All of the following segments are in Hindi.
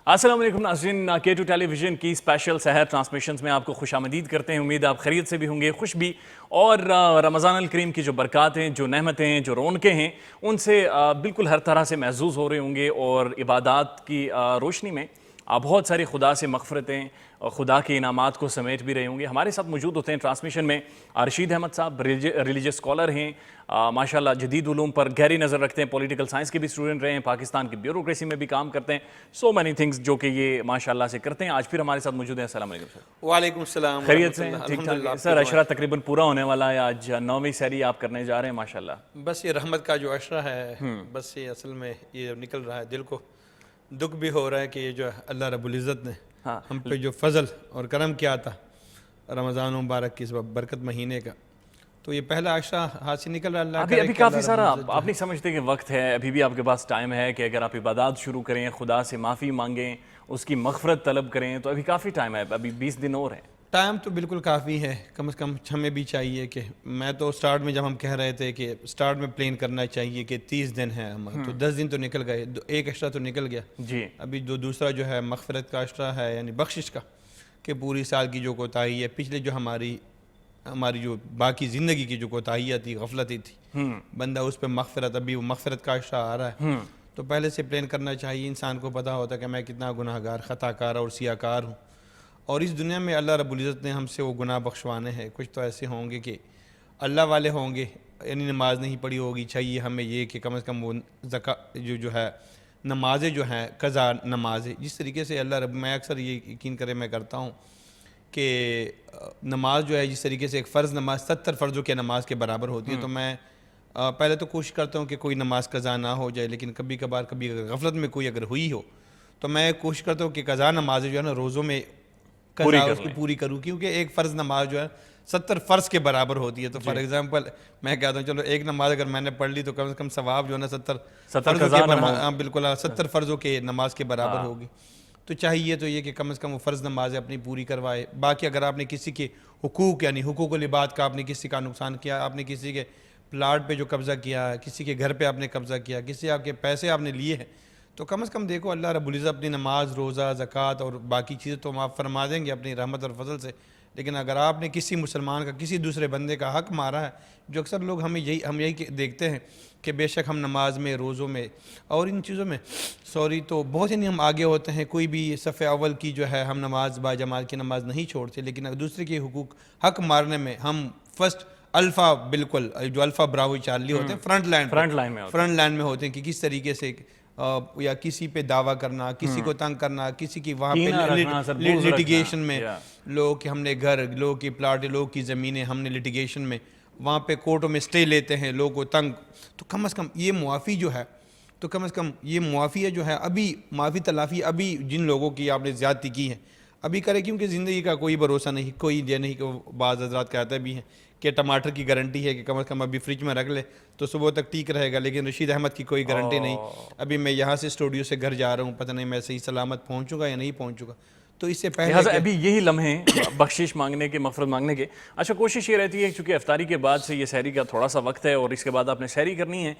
अस्सलाम वालेकुम नाज़रीन, K2 टेलीविज़न की स्पेशल सहर ट्रांसमिशंस में आपको खुशामदीद करते हैं। उम्मीद आप खैरियत से भी होंगे, खुश भी, और रमज़ान अल करीम की जो बरक़ात हैं, जो नेमतें हैं, जो रौनकें हैं, उनसे बिल्कुल हर तरह से महजूज़ हो रहे होंगे। और इबादात की रोशनी में बहुत सारी खुदा से मग़फ़िरतें और खुदा के इनामात को समेट भी रहे होंगे। हमारे साथ मौजूद होते हैं ट्रांसमिशन में रशीद अहमद साहब, रिलीजियस स्कॉलर हैं, माशाल्लाह जदीद उलूम पर गहरी नज़र रखते हैं, पॉलिटिकल साइंस के भी स्टूडेंट रहे हैं, पाकिस्तान की ब्यूरोक्रेसी में भी काम करते हैं, सो मैनी थिंग्स जो कि ये माशाल्लाह से करते हैं। आज फिर हमारे साथ मौजूद हैं। अस्सलाम वालेकुम सर। वालेकुम सलाम। खैरियत से ठीक ठाक सर? अशरा तकरीबन पूरा होने वाला है, आज 9वीं सहरी आप करने जा रहे हैं माशाल्लाह। बस ये रहमत का जो अशरा है, बस ये असल में ये निकल रहा है, दिल को दुख भी हो रहा है कि ये जो अल्लाह रब्बुल इज़्ज़त ने हम पे जो फजल और करम किया था रमज़ान मुबारक की इस बरकत महीने का, तो ये पहला अशरा हाथ से निकल रहा है। अभी काफ़ी सारा आप नहीं समझते कि वक्त है, अभी भी आपके पास टाइम है कि अगर आप इबादत शुरू करें, खुदा से माफ़ी मांगें, उसकी मग़फ़िरत तलब करें, तो अभी काफ़ी टाइम है, अभी 20 दिन और है। टाइम तो बिल्कुल काफ़ी है, कम से कम हमें भी चाहिए कि मैं तो स्टार्ट में जब हम कह रहे थे कि स्टार्ट में प्लान करना चाहिए कि 30 दिन है हमारा, तो 10 दिन तो निकल गए, एक एक्स्ट्रा तो निकल गया जी। अभी जो दूसरा जो है मग़फ़िरत का एक्स्ट्रा है, यानी बख्शिश का, कि पूरी साल की जो कोताही है, पिछले जो हमारी जो बाकी ज़िंदगी की जो कोताहियाँ थी, गफलती थी, बंदा उस पर मग़फ़िरत, अभी वो मग़फ़िरत का एक्स्ट्रा आ रहा है, तो पहले से प्लान करना चाहिए। इंसान को पता होता है कि मैं कितना गुनाहगार, ख़ताकार और सियाकार हूँ, और इस दुनिया में अल्लाह रब्बुल इज़्ज़त ने हमसे वो गुनाह बख्शवाने हैं। कुछ तो ऐसे होंगे कि अल्लाह वाले होंगे, यानी नमाज नहीं पढ़ी होगी, चाहिए हमें ये कि कम से कम वो जो है नमाज़ें जो हैं, कज़ा नमाज़ें, जिस तरीके से अल्लाह रब, मैं अक्सर ये यकीन करें मैं करता हूँ कि नमाज जो है जिस तरीके से एक फ़र्ज़ नमाज 70 फ़र्ज़ों के नमाज के बराबर होती है, तो मैं पहले तो कोशिश करता हूँ कि कोई नमाज कज़ा ना हो जाए, लेकिन कभी कभार कभी गफलत में कोई अगर हुई हो तो मैं कोशिश करता हूँ कि कज़ा नमाज़ें जो है ना रोज़ों में कज़ा उसकी पूरी करूँ, क्योंकि एक फ़र्ज़ नमाज जो है 70 फ़र्ज़ के बराबर होती है। तो फॉर एग्जांपल मैं कहता हूँ चलो एक नमाज अगर मैंने पढ़ ली तो कम से कम सवाब जो है ना 70 बिल्कुल 70 फ़र्ज़ों के नमाज के बराबर होगी। तो चाहिए तो ये कि कम से कम वो फ़र्ज़ नमाज़ें अपनी पूरी करवाए। बाकी अगर आपने किसी के हुकूक यानी हुकूकुल इबाद का आपने किसी का नुकसान किया, आपने किसी के प्लाट पे जो कब्ज़ा किया है, किसी के घर पे आपने कब्ज़ा किया, किसी आपके पैसे आपने लिए हैं, तो कम से कम देखो अल्लाह रब्बुल इज़्ज़त अपनी नमाज, रोज़ा, ज़कात और बाकी चीज़ें तो माफ़ फरमा देंगे अपनी रहमत और फजल से, लेकिन अगर आपने किसी मुसलमान का, किसी दूसरे बंदे का हक़ मारा है, जो अक्सर लोग हम यही देखते हैं कि बेशक हम नमाज में, रोज़ों में और इन चीज़ों में तो बहुत ही नहीं हम आगे होते हैं, कोई भी सफ़े अव्वल की जो है हम नमाज बाजमात की नमाज नहीं छोड़ते, लेकिन दूसरे के हुकूक हक़ मारने में हम फर्स्ट अल्फ़ा, बिल्कुल जो अल्फ़ा ब्रावो चार्ली होते हैं, फ्रंट लाइन में होते हैं कि किस तरीके से या किसी पे दावा करना, किसी को तंग करना, किसी की वहाँ पे लिटिगेशन में लोगों के हमने घर, लोगों की प्लाट, लोगों की ज़मीनें हमने लिटिगेशन में वहाँ पे कोर्टों में स्टे लेते हैं, लोगों को तंग, तो कम से कम ये मुआफ़ी जो है, तो कम से कम ये मुआफ़ी जो है अभी माफ़ी तलाफ़ी अभी जिन लोगों की आपने ज़्यादती की है अभी करे, क्योंकि ज़िंदगी का कोई भरोसा नहीं, कोई ये नहीं कि बाज़ हज़रात कहते भी हैं कि टमाटर की गारंटी है कि कम से कम अभी फ्रिज में रख ले तो सुबह तक ठीक रहेगा, लेकिन रशीद अहमद की कोई गारंटी नहीं। अभी मैं यहाँ से स्टूडियो से घर जा रहा हूँ, पता नहीं मैं सही सलामत पहुँचूँगा या नहीं पहुँचूँगा, तो इससे पहले अभी यही लम्हे बख्शिश मांगने के, मग़फ़िरत मांगने के। अच्छा, कोशिश ये रहती है चूँकि इफ्तारी के बाद से ये सहरी का थोड़ा सा वक्त है और इसके बाद आपने सहरी करनी है,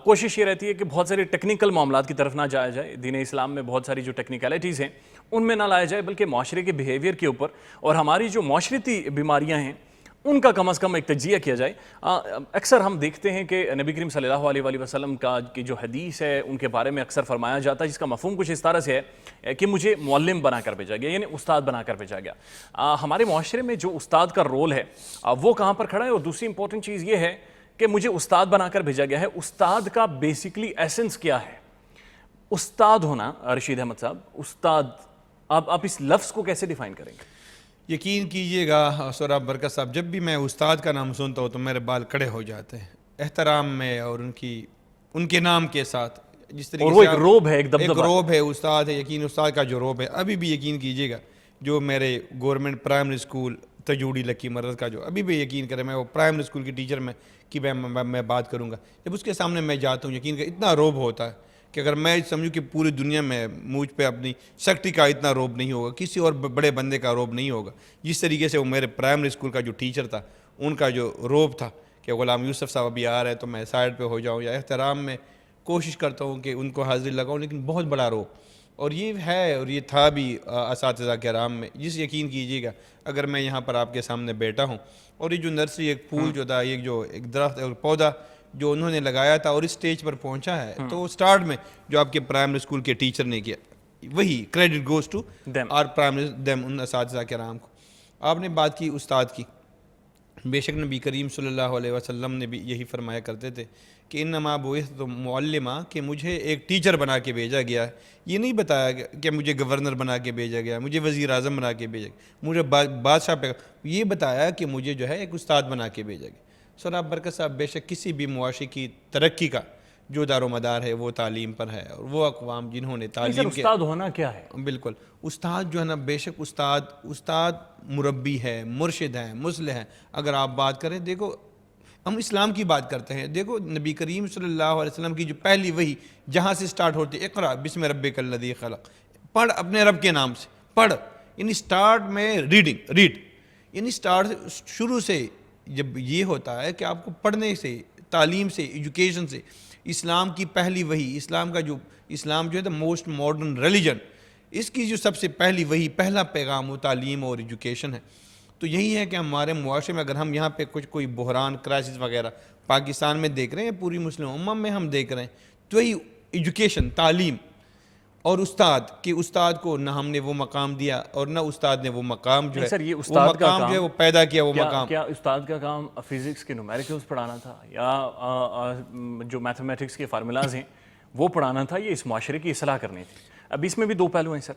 कोशिश ये रहती है कि बहुत सारे टेक्निकल मामलात की तरफ ना जाया जाए, दीन इस्लाम में बहुत सारी जो टेक्निकलिटीज़ हैं उनमें ना लाया जाए, बल्कि माशरे के बिहेवियर के ऊपर और हमारी जो माशरती बीमारियाँ हैं उनका कम अज़ कम एक तजिया किया जाए। अक्सर हम देखते हैं कि नबी करीम सल्लल्लाहु अलैहि वसल्लम का की जो हदीस है उनके बारे में अक्सर फरमाया जाता है, जिसका मफ़हूम कुछ इस तरह से है कि मुझे मुअल्लिम बनाकर भेजा गया, यानी उस्ताद बनाकर भेजा गया। हमारे माशरे में जो उस्ताद का रोल है वो कहाँ पर खड़ा है, और दूसरी इंपॉर्टेंट चीज़ ये है कि मुझे उस्ताद बनाकर भेजा गया है, उस्ताद का बेसिकली एसेंस क्या है? उस्ताद होना, रशीद अहमद साहब, उस्ताद, आप इस लफ्ज़ को कैसे डिफ़ाइन करेंगे? यकीन कीजिएगा सोरा बरकत साहब, जब भी मैं उस्ताद का नाम सुनता हूँ तो मेरे बाल खड़े हो जाते हैं एहतराम में और उनके नाम के साथ, जिस तरीके से एक रोब है, एक रोब है, उस्ताद है। यकीन उस्ताद का जो रोब है, अभी भी यकीन कीजिएगा जो मेरे गवर्नमेंट प्राइमरी स्कूल तजूड़ी लकी मरद का जो अभी भी यकीन करें, मैं वो प्राइमरी स्कूल की टीचर में कि मैं बात करूँगा। जब उसके सामने मैं जाता हूँ, यकीन कर इतना रोब होता है कि अगर मैं समझूँ कि पूरी दुनिया में मुझ पे अपनी शक्ति का इतना रोब नहीं होगा, किसी और बड़े बंदे का रोब नहीं होगा, जिस तरीके से वो मेरे प्राइमरी स्कूल का जो टीचर था उनका जो रोब था कि ग़ुलाम यूसुफ साहब अभी आ रहे हैं तो मैं साइड पे हो जाऊँ, या एहतराम में कोशिश करता हूँ कि उनको हाज़िर लगाऊँ, लेकिन बहुत बड़ा रोब। और ये है और ये था भी असातिज़ा किराम में। जिस यकीन कीजिएगा अगर मैं यहाँ पर आपके सामने बैठा हूँ और ये जो नर्सरी एक फूल जो था, एक जो एक दरख्त और पौधा जो उन्होंने लगाया था और इस स्टेज पर पहुँचा है, तो स्टार्ट में जो आपके प्राइमरी स्कूल के टीचर ने किया, वही credit goes to our primary them, उन असातिज़ा किराम को। आपने बात की उस्ताद की, बेशक नबी करीम सल्लल्लाहु अलैहि वसल्लम ने भी यही फरमाया करते थे कि इन्नमा बुइस्तु मुअल्लिमा, कि मुझे एक टीचर बना के भेजा गया है। ये नहीं बताया कि मुझे गवर्नर बना के भेजा गया, मुझे वज़ीर आज़म बना के भेजा गया, मुझे बादशाह पे, ये बताया कि मुझे जो है एक उस्ताद बना के भेजा गया। सर आप बरकत साहब, बेशक किसी भी मुआशरे की तरक्की का जो दारोमदार है वो तालीम पर है, और वो अक़वाम जिन्होंने तालीम के उस्ताद होना क्या है? बिल्कुल, उस्ताद जो है ना, बेशक उस्ताद मुरब्बी है, मुर्शिद है, मुस्लिह है। अगर आप बात करें, देखो हम इस्लाम की बात करते हैं, देखो नबी करीम सल्लल्लाहु अलैहि वसल्लम की जो पहली वही जहाँ से स्टार्ट होती है, इक़रा बिस्मि रब्बिकल लज़ी खलक़, पढ़ अपने रब के नाम से, पढ़, यानी स्टार्ट में रीड, यानी स्टार्ट शुरू से जब ये होता है कि आपको पढ़ने से, तालीम से, एजुकेशन से, इस्लाम की पहली वही, इस्लाम जो है द मोस्ट मॉडर्न रिलीजन, इसकी जो सबसे पहली वही, पहला पैगाम वो तालीम और एजुकेशन है। तो यही है कि हमारे मुआशरे में अगर हम यहाँ पे कोई बहरान, क्राइसिस वगैरह पाकिस्तान में देख रहे हैं, पूरी मुस्लिम उम्मा में हम देख रहे हैं, तो यही एजुकेशन, तालीम और उस्ताद को ना हमने वो मकाम दिया और ना उस्ताद ने वो मकाम जो है, सर, ये वो उस्ताद का मकाम जो है वो पैदा किया, वो मकाम। क्या उस्ताद का काम फिजिक्स के न्यूमेरिकल्स पढ़ाना था, या जो मैथमेटिक्स के फार्मूलाज हैं वो पढ़ाना था, ये इस माशरे की इसलाह करनी थी? अब इसमें भी दो पहलू हैं सर,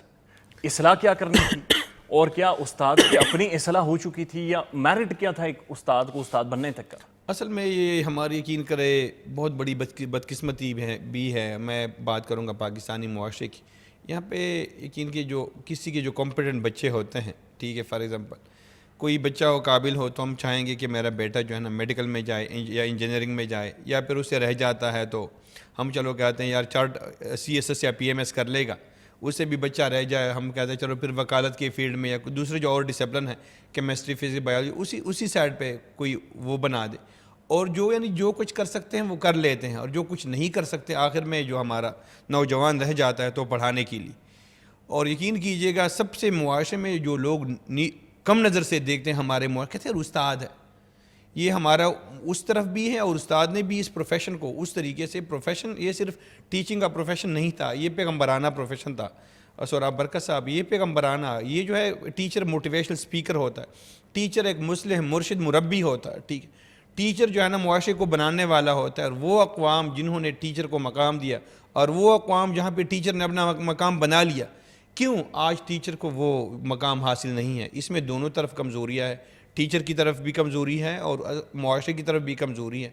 इसलाह क्या करनी थी और क्या उस्ताद की अपनी इसलाह हो चुकी थी, या मेरिट क्या था एक उस्ताद को उस्ताद बनने तक का? असल में ये हमारी यकीन करे बहुत बड़ी बदकिस्मती भी है। मैं बात करूँगा पाकिस्तानी मुआशरे की। यहाँ पे यकीन की जो किसी के जो कॉम्पिटेंट बच्चे होते हैं, ठीक है, फॉर एग्ज़ाम्पल कोई बच्चा हो, काबिल हो, तो हम चाहेंगे कि मेरा बेटा जो है ना मेडिकल में जाए या इंजीनियरिंग में जाए, या फिर उससे रह जाता है तो हम चलो कहते हैं यार चार्ट CSS या PMS कर लेगा, उससे भी बच्चा रह जाए, हम कहते हैं चलो फिर वकालत के फील्ड में या दूसरे जो और डिसिप्लिन है, केमिस्ट्री, फिजिक्स, बायोलॉजी, उसी साइड पे कोई वो बना दे। और जो यानी जो कुछ कर सकते हैं वो कर लेते हैं, और जो कुछ नहीं कर सकते आखिर में जो हमारा नौजवान रह जाता है तो पढ़ाने के लिए। और यकीन कीजिएगा सबसे मुआशरे में जो लोग कम नज़र से देखते हैं हमारे मुआशरे, कहते हैं उस्ताद है, ये हमारा उस तरफ भी है, और उस्ताद ने भी इस प्रोफेशन को उस तरीके से, प्रोफेशन ये सिर्फ टीचिंग का प्रोफेशन नहीं था, ये पैगम्बराना प्रोफेशन था। और बरकत साहब, ये पैगम्बराना, ये जो है टीचर मोटिवेशनल स्पीकर होता है, टीचर एक मुस्लिह मुर्शिद मुरब्बी होता है, ठीक है, टीचर जो है ना मुआशरे को बनाने वाला होता है। और वो अक़वाम जिन्होंने टीचर को मकाम दिया, और वो अक़वाम जहाँ पे टीचर ने अपना मकाम बना लिया, क्यों आज टीचर को वो मकाम हासिल नहीं है? इसमें दोनों तरफ कमज़ोरियाँ है, टीचर की तरफ भी कमज़ोरी है और मुआशरे की तरफ भी कमज़ोरी है,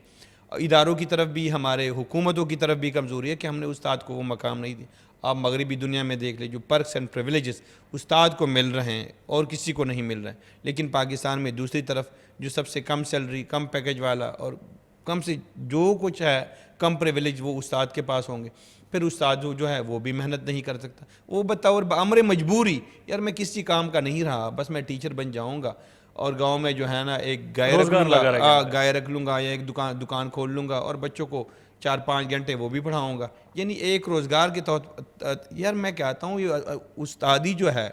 इदारों की तरफ भी, हमारे हुकूमतों की तरफ भी कमज़ोरी है कि हमने उस्ताद को वो मकाम नहीं दिया। आप मगरबी दुनिया में देख ले, जो पर्क्स एंड प्रिविलेजेस उस्ताद को मिल रहे हैं और किसी को नहीं मिल रहे हैं, लेकिन पाकिस्तान में दूसरी तरफ जो सबसे कम सैलरी, कम पैकेज वाला और कम से जो कुछ है, कम प्रिविलेज वो उस्ताद के पास होंगे। फिर उस्ताद जो है वो भी मेहनत नहीं कर सकता, वो बतौर अमर मजबूरी, यार मैं किसी काम का नहीं रहा, बस मैं टीचर बन जाऊँगा और गांव में जो है ना एक गाय रख लूँगा या एक दुकान खोल लूँगा और बच्चों को 4-5 घंटे वो भी पढ़ाऊँगा, यानी एक रोज़गार के तौर। यार मैं कहता हूँ ये उस्तादी जो है,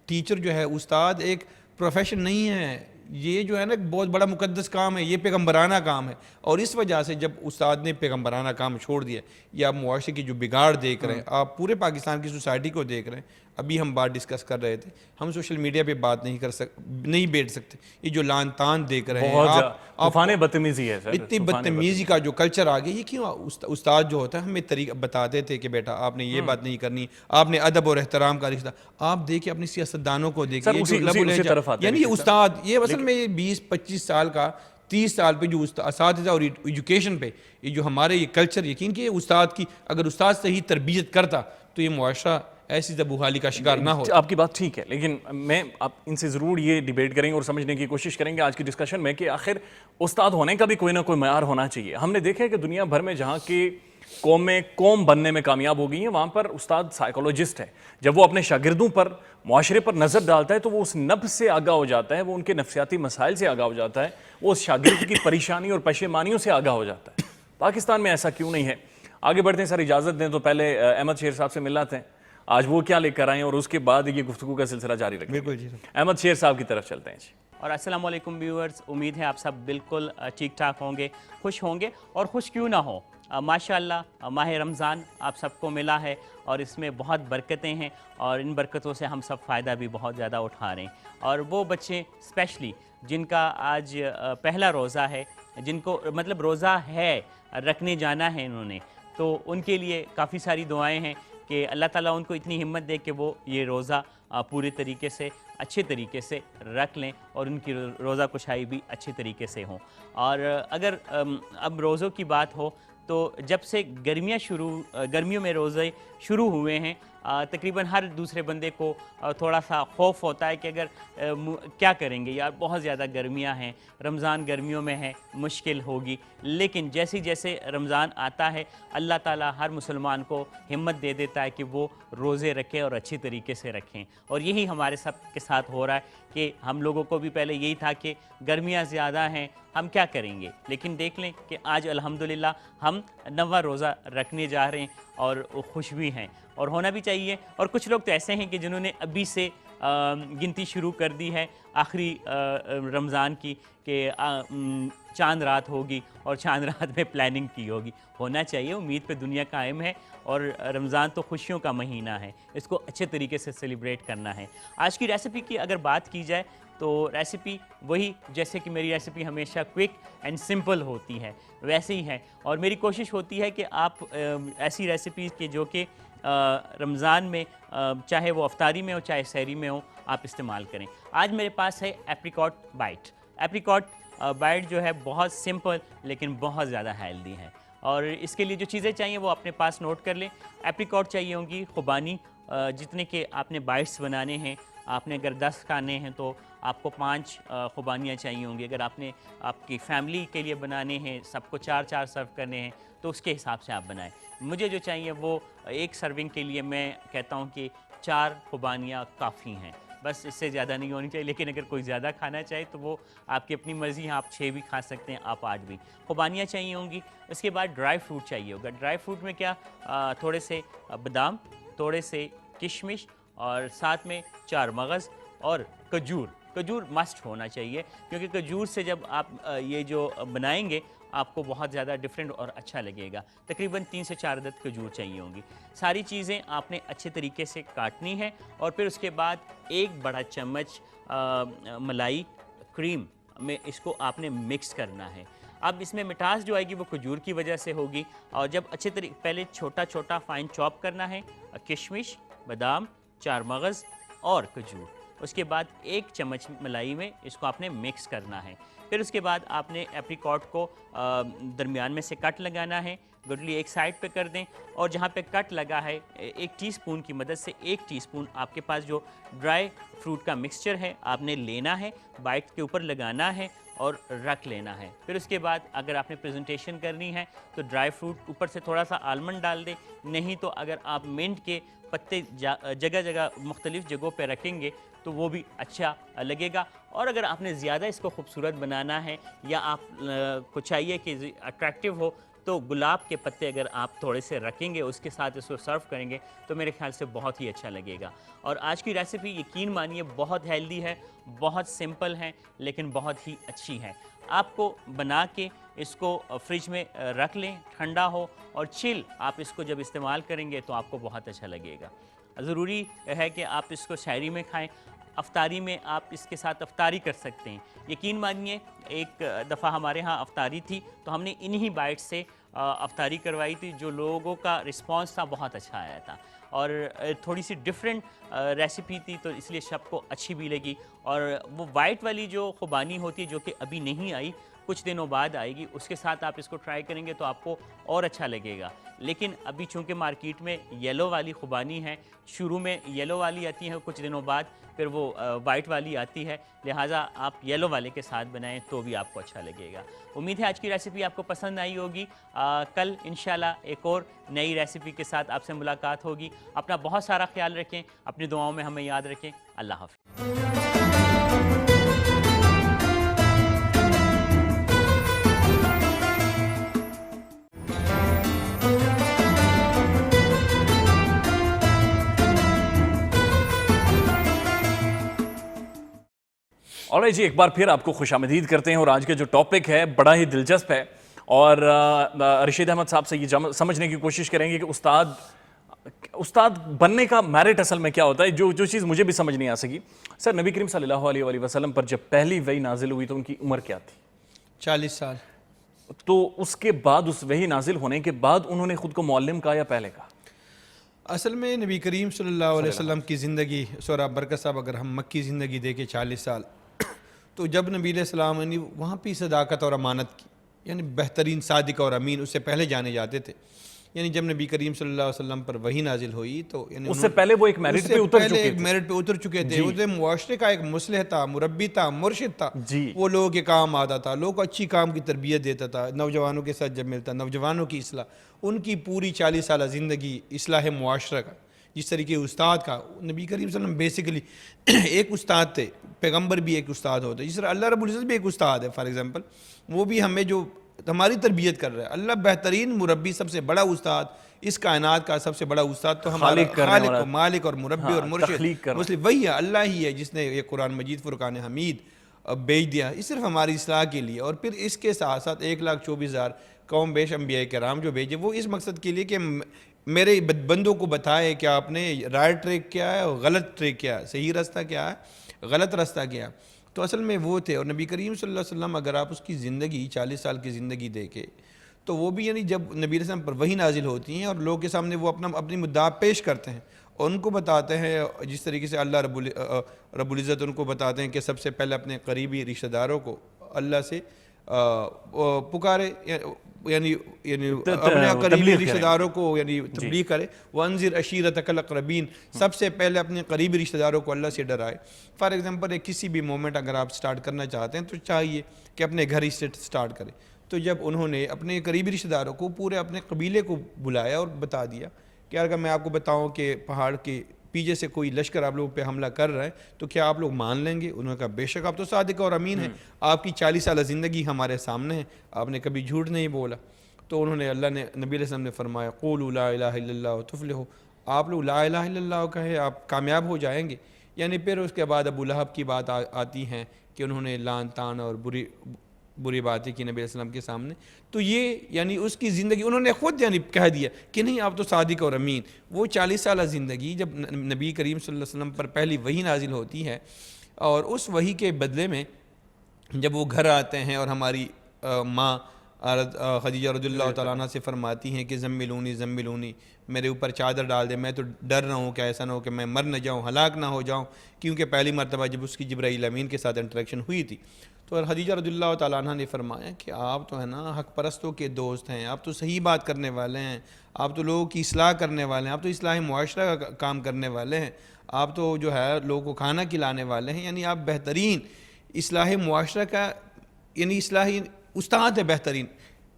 टीचर जो है, उस्ताद एक प्रोफेशन नहीं है, ये जो है ना एक बहुत बड़ा मुकद्दस काम है, ये पैगम्बराना काम है। और इस वजह से जब उस्ताद ने पैगम्बराना काम छोड़ दिया, या आप मुआशरे की जो बिगाड़ देख रहे हैं, आप पूरे पाकिस्तान की सोसाइटी को देख रहे हैं। अभी हम बात डिस्कस कर रहे थे, हम सोशल मीडिया पे बात नहीं बैठ सकते, ये जो लान तान देख रहे हैं, बदतमीजी है सर, इतनी बदतमीजी का जो कल्चर आ गया, ये क्यों? उस्ताद जो होता है हमें तरीका बताते थे कि बेटा आपने ये बात नहीं करनी, आपने अदब और एहतराम का रिश्ता। आप देखिए अपने सियासतदानों को देखिए, यानी उस्ताद ये असल में 20-25 साल का, 30 साल पे जो असातिज़ा और एजुकेशन पे ये जो हमारे ये कल्चर, यकीन कि उस्ताद की अगर उस्ताद सही तरबियत करता तो ये मुआशरा ऐसी ज़बूहाली का शिकार ना हो। आपकी बात ठीक है, लेकिन मैं आप इनसे ज़रूर ये डिबेट करेंगे और समझने की कोशिश करेंगे आज की डिस्कशन में कि आखिर उस्ताद होने का भी कोई ना कोई मयार होना चाहिए। हमने देखा है कि दुनिया भर में जहाँ की कौमें कौम बनने में कामयाब हो गई हैं, वहाँ पर उस्ताद साइकोलॉजिस्ट है। जब वो अपने शागिर्दों पर, मुआशरे पर नज़र डालता है तो वो उस नब्ज़ से आगाह हो जाता है, वो उनके नफ्सियाती मसाइल से आगाह हो जाता है, वो उस शागिर्द की परेशानी और पशेमानियों से आगाह हो जाता है। पाकिस्तान में ऐसा क्यों नहीं है? आगे बढ़ते हैं सर, इजाज़त दें तो पहले अहमद शेर साहब से मिल लाते हैं, आज वो क्या लेकर आए और उसके बाद ये गुफ्तगू का सिलसिला जारी रखेंगे। बिल्कुल जी। अहमद शेर साहब की तरफ चलते हैं जी। और अस्सलाम वालेकुम व्यूअर्स, उम्मीद है आप सब बिल्कुल ठीक ठाक होंगे, खुश होंगे। और खुश क्यों ना हो, माशाअल्लाह माह रमज़ान आप सबको मिला है और इसमें बहुत बरकतें हैं और इन बरकतों से हम सब फ़ायदा भी बहुत ज़्यादा उठा रहे हैं। और वो बच्चे स्पेशली जिनका आज पहला रोज़ा है, जिनको मतलब रोज़ा है, रखने जाना है इन्होंने, तो उनके लिए काफ़ी सारी दुआएं हैं कि अल्लाह ताला उनको इतनी हिम्मत दे कि वो ये रोज़ा पूरे तरीके से, अच्छे तरीके से रख लें और उनकी रोज़ा कुशाई भी अच्छे तरीके से हो। और अगर अब रोज़ों की बात हो तो जब से गर्मियों में रोज़े शुरू हुए हैं, तकरीबन हर दूसरे बंदे को थोड़ा सा खौफ होता है कि अगर क्या करेंगे यार, बहुत ज़्यादा गर्मियां हैं, रमज़ान गर्मियों में है, मुश्किल होगी। लेकिन जैसे जैसे रमज़ान आता है, अल्लाह ताला हर मुसलमान को हिम्मत दे देता है कि वो रोज़े रखें और अच्छी तरीके से रखें। और यही हमारे सब के साथ हो रहा है कि हम लोगों को भी पहले यही था कि गर्मियाँ ज़्यादा हैं, हम क्या करेंगे। लेकिन देख लें कि आज अल्हम्दुलिल्लाह हम 9वां रोज़ा रखने जा रहे हैं और खुश भी हैं, और होना भी चाहिए। और कुछ लोग तो ऐसे हैं कि जिन्होंने अभी से गिनती शुरू कर दी है आखिरी रमज़ान की कि चांद रात होगी और चांद रात में प्लानिंग की होगी। होना चाहिए, उम्मीद पे दुनिया कायम है और रमज़ान तो खुशियों का महीना है, इसको अच्छे तरीके से सेलिब्रेट करना है। आज की रेसिपी की अगर बात की जाए तो रेसिपी वही, जैसे कि मेरी रेसिपी हमेशा क्विक एंड सिंपल होती है वैसे ही है। और मेरी कोशिश होती है कि आप ऐसी रेसिपीज़ के जो कि रमज़ान में चाहे वो अफ्तारी में हो चाहे सहरी में हो, आप इस्तेमाल करें। आज मेरे पास है एप्रिकॉट बाइट। एप्रिकॉट बाइट जो है बहुत सिंपल लेकिन बहुत ज़्यादा हेल्दी है। और इसके लिए जो चीज़ें चाहिए वो अपने पास नोट कर लें। एप्रिकॉट चाहिए होंगी खुबानी, जितने के आपने बाइट्स बनाने हैं, आपने अगर 10 खाने हैं तो आपको 5 खुबानियाँ चाहिए होंगी। अगर आपने आपकी फैमिली के लिए बनाने हैं, सबको 4-4 सर्व करने हैं, तो उसके हिसाब से आप बनाएं। मुझे जो चाहिए वो एक सर्विंग के लिए मैं कहता हूँ कि 4 खुबानियाँ काफ़ी हैं, बस इससे ज़्यादा नहीं होनी चाहिए। लेकिन अगर कोई ज़्यादा खाना चाहे तो वो आपकी अपनी मर्ज़ी है, आप 6 भी खा सकते हैं, आप 8 भी। खुबानियाँ चाहिए होंगी। उसके बाद ड्राई फ्रूट चाहिए होगा। ड्राई फ्रूट में क्या, थोड़े से बादाम, थोड़े से किशमिश और साथ में 4 मगज़ और खजूर। खजूर मस्ट होना चाहिए क्योंकि खजूर से जब आप ये जो बनाएंगे आपको बहुत ज़्यादा डिफरेंट और अच्छा लगेगा। तकरीबन 3 से 4 अदद खजूर चाहिए होंगी। सारी चीज़ें आपने अच्छे तरीके से काटनी है और फिर उसके बाद 1 बड़ा चम्मच मलाई क्रीम में इसको आपने मिक्स करना है। अब इसमें मिठास जो आएगी वो खजूर की वजह से होगी। और जब अच्छे तरीके, पहले छोटा छोटा फाइन चॉप करना है किशमिश, बादाम, 4 मगज़ और खजूर। उसके बाद 1 चम्मच मलाई में इसको आपने मिक्स करना है। फिर उसके बाद आपने एप्रिकॉट को दरमियान में से कट लगाना है। गुठली एक साइड पे कर दें और जहाँ पे कट लगा है 1 टीस्पून की मदद से 1 टीस्पून आपके पास जो ड्राई फ्रूट का मिक्सचर है आपने लेना है, बाइट के ऊपर लगाना है और रख लेना है। फिर उसके बाद अगर आपने प्रेजेंटेशन करनी है तो ड्राई फ्रूट ऊपर से थोड़ा सा आलमंड डाल दें, नहीं तो अगर आप मिंट के पत्ते जगह जगह मुख्तलिफ़ जगहों पे रखेंगे तो वो भी अच्छा लगेगा। और अगर आपने ज़्यादा इसको खूबसूरत बनाना है या आप को चाहिए कि अट्रैक्टिव हो तो गुलाब के पत्ते अगर आप थोड़े से रखेंगे, उसके साथ इसको सर्व करेंगे तो मेरे ख्याल से बहुत ही अच्छा लगेगा। और आज की रेसिपी यकीन मानिए बहुत हेल्दी है, बहुत सिंपल है लेकिन बहुत ही अच्छी है। आपको बना के इसको फ्रिज में रख लें, ठंडा हो और चिल आप इसको जब इस्तेमाल करेंगे तो आपको बहुत अच्छा लगेगा। ज़रूरी है कि आप इसको सहरी में खाएं, अफ्तारी में आप इसके साथ अफ्तारी कर सकते हैं। यकीन मानिए एक दफ़ा हमारे यहाँ अफ्तारी थी तो हमने इन्हीं बाइट से अफ्तारी करवाई थी, जो लोगों का रिस्पांस था बहुत अच्छा आया था और थोड़ी सी डिफरेंट रेसिपी थी तो इसलिए सबको अच्छी भी लगी। और वो वाइट वाली जो खुबानी होती है जो कि अभी नहीं आई, कुछ दिनों बाद आएगी, उसके साथ आप इसको ट्राई करेंगे तो आपको और अच्छा लगेगा। लेकिन अभी चूंकि मार्केट में येलो वाली खुबानी है, शुरू में येलो वाली आती है, कुछ दिनों बाद फिर वो वाइट वाली आती है, लिहाजा आप येलो वाले के साथ बनाएं तो भी आपको अच्छा लगेगा। उम्मीद है आज की रेसिपी आपको पसंद आई होगी। कल इंशाल्लाह एक और नई रेसिपी के साथ आपसे मुलाकात होगी। अपना बहुत सारा ख्याल रखें, अपनी दुआओं में हमें याद रखें। अल्लाह हाफ़िज़। ऑलराइट जी, एक बार फिर आपको खुशामदीद करते हैं और आज का जो टॉपिक है बड़ा ही दिलचस्प है और रशीद अहमद साहब से ये समझने की कोशिश करेंगे कि उस्ताद बनने का मेरिट असल में क्या होता है। जो चीज़ मुझे भी समझ नहीं आ सकी, सर नबी करीम सल्लल्लाहु अलैहि वसल्लम पर जब पहली वही नाजिल हुई तो उनकी उम्र क्या थी? 40 साल। तो उसके बाद, उस वही नाजिल होने के बाद उन्होंने खुद को मुअल्लिम कहा या पहले कहा? असल में नबी करीम सल्लल्लाहु अलैहि वसल्लम की ज़िंदगी, सोरा बरकत साहब, अगर हम मक्की ज़िंदगी देखें 40 साल, तो जब नबी अलैहिस्सलाम यानी वहाँ पे सदाकत और अमानत की, यानी बेहतरीन सादिक और अमीन उससे पहले जाने जाते थे। यानी जब नबी करीम सल्लल्लाहु अलैहि वसल्लम पर वही नाजिल हुई तो यानी उससे पहले वो एक मेरिट पे उतर चुके थे। मेरिट पे उतर चुके थे। वो मुआशरे का एक मुस्लिह था, मुरब्बी था, मुर्शिद था। जी। वो लोगों के काम आता था, लोगों को अच्छी काम की तरबियत देता था, नौजवानों के साथ जब मिलता, नौजवानों की इस्लाह। उनकी पूरी 40 साल ज़िंदगी इस्लाह मुआशरा का, जिस तरीके उस्ताद का, नबी करीम सल्लल्लाहु अलैहि वसल्लम बेसिकली एक उस्ताद थे, पैगंबर भी एक उस्ताद होते, जिस तरह अल्लाह रब्बुल इज़्ज़त भी एक उस्ताद है। फॉर एग्जांपल वो भी हमें जो हमारी तरबियत कर रहा है, अल्लाह बेहतरीन मुरब्बी, सबसे बड़ा उस्ताद, इस कायनात का सबसे बड़ा उस्ताद तो हमारा खालिक और मालिक और मुरब्बी और मुर्शिद मुस्लिम वही है, अल्लाह ही है जिसने ये कुरान मजीद फुरकान हमीद भेज दिया, इस सिर्फ हमारी इस्लाह के लिए। और फिर इसके साथ साथ 1,24,000 कौम बेश अम्बिया कराम जो भेजे, वो इस मकसद के लिए कि मेरे बंदों को बताए कि आपने राइट ट्रैक क्या है और गलत ट्रैक क्या है, सही रास्ता क्या है, गलत रास्ता क्या है। तो असल में वो थे। और नबी करीम सल्लल्लाहु अलैहि वसल्लम अगर आप उसकी ज़िंदगी 40 साल की ज़िंदगी देखे तो वो भी यानी जब नबी अलैहि सल्लम पर वही नाजिल होती हैं और लोगों के सामने वो अपनी मुद्दा पेश करते हैं और उनको बताते हैं, जिस तरीके से अल्लाह रब्बुल इज़्ज़त उनको बताते हैं कि सबसे पहले अपने करीबी रिश्तेदारों को अल्लाह से पुकारे, यानी अपने करीबी रिश्तेदारों को यानी तबलीग करे। वंज़िर अशीरतकल अक़रबीन, सबसे पहले अपने करीबी रिश्तेदारों को अल्लाह से डराए। फॉर एग्जांपल किसी भी मोमेंट अगर आप स्टार्ट करना चाहते हैं तो चाहिए कि अपने घर ही से स्टार्ट करें। तो जब उन्होंने अपने करीबी रिश्तेदारों को, पूरे अपने कबीले को बुलाया और बता दिया कि अगर मैं आपको बताऊं कि पहाड़ के पीछे से कोई लश्कर आप लोगों पे हमला कर रहा है तो क्या आप लोग मान लेंगे? उन्होंने कहा बेशक, आप तो सादिक और अमीन हैं, आपकी 40 साल ज़िंदगी हमारे सामने है, आपने कभी झूठ नहीं बोला। तो उन्होंने, अल्लाह ने, नबी अलैहि सल्लम ने फरमाया क़ूलू ला इलाहा इल्लल्लाह तुफ़्लिहू, आप लोग ला इलाहा इल्लल्लाह कहे आप कामयाब हो जाएंगे। यानी फिर उसके बाद अबू लहब की बात आती है कि उन्होंने लान तान और बुरी बातें की नबी अलैहि सल्लम के सामने। तो ये यानी उसकी ज़िंदगी उन्होंने ख़ुद यानी कह दिया कि नहीं, आप तो सादिक और अमीन। वो 40 साल ज़िंदगी जब नबी करीम सल्लल्लाहु अलैहि वसल्लम पर पहली वही नाजिल होती है और उस वही के बदले में जब वो घर आते हैं और हमारी माँ खदीजा रज़ियल्लाहु तआला अन्हा से फरमाती हैं कि ज़म्मिलूनी, मेरे ऊपर चादर डाल दे, मैं तो डर रहा हूँ कि ऐसा ना हो कि मैं मर न जाऊँ, हलाक ना हो जाऊँ, क्योंकि पहली मरतबा जब उसकी जिब्राईल अमीन के साथ इंटरेक्शन हुई थी तो खदीजा रज़ियल्लाहु तआला अन्हा ने फरमाया कि आप तो है ना हक परस्तों के दोस्त हैं, आप तो सही बात करने वाले हैं, आप तो लोगों की इस्लाह करने वाले हैं, आप तो इस्लाह मुआशरा का काम करने वाले हैं, आप तो जो है लोगों को खाना खिलाने वाले हैं, यानी आप बेहतरीन इस्लाह मुआशरा का यानी इस्लाही उस्ताद है, बेहतरीन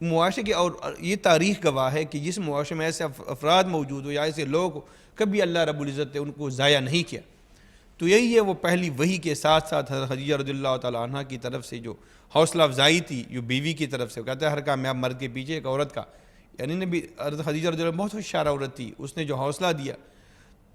मुआशरे की। और ये तारीख़ गवाह है कि जिस मुआशरे में ऐसे अफराद मौजूद हो या ऐसे लोग हो, कभी अल्लाह रब्बुल इज़्ज़त ने उनको ज़ाया नहीं किया। तो यही है वो पहली वही के साथ साथ खदीजा रज़ियल्लाहु तआला अन्हा की तरफ से जो हौसला अफजाई थी, जो बीवी की तरफ से, कहते हैं हर कामयाब मर्द के पीछे एक औरत का, यानी नबी खदीजा रज़ियल्लाहु बहुत होशियार औरत थी, उसने जो हौसला दिया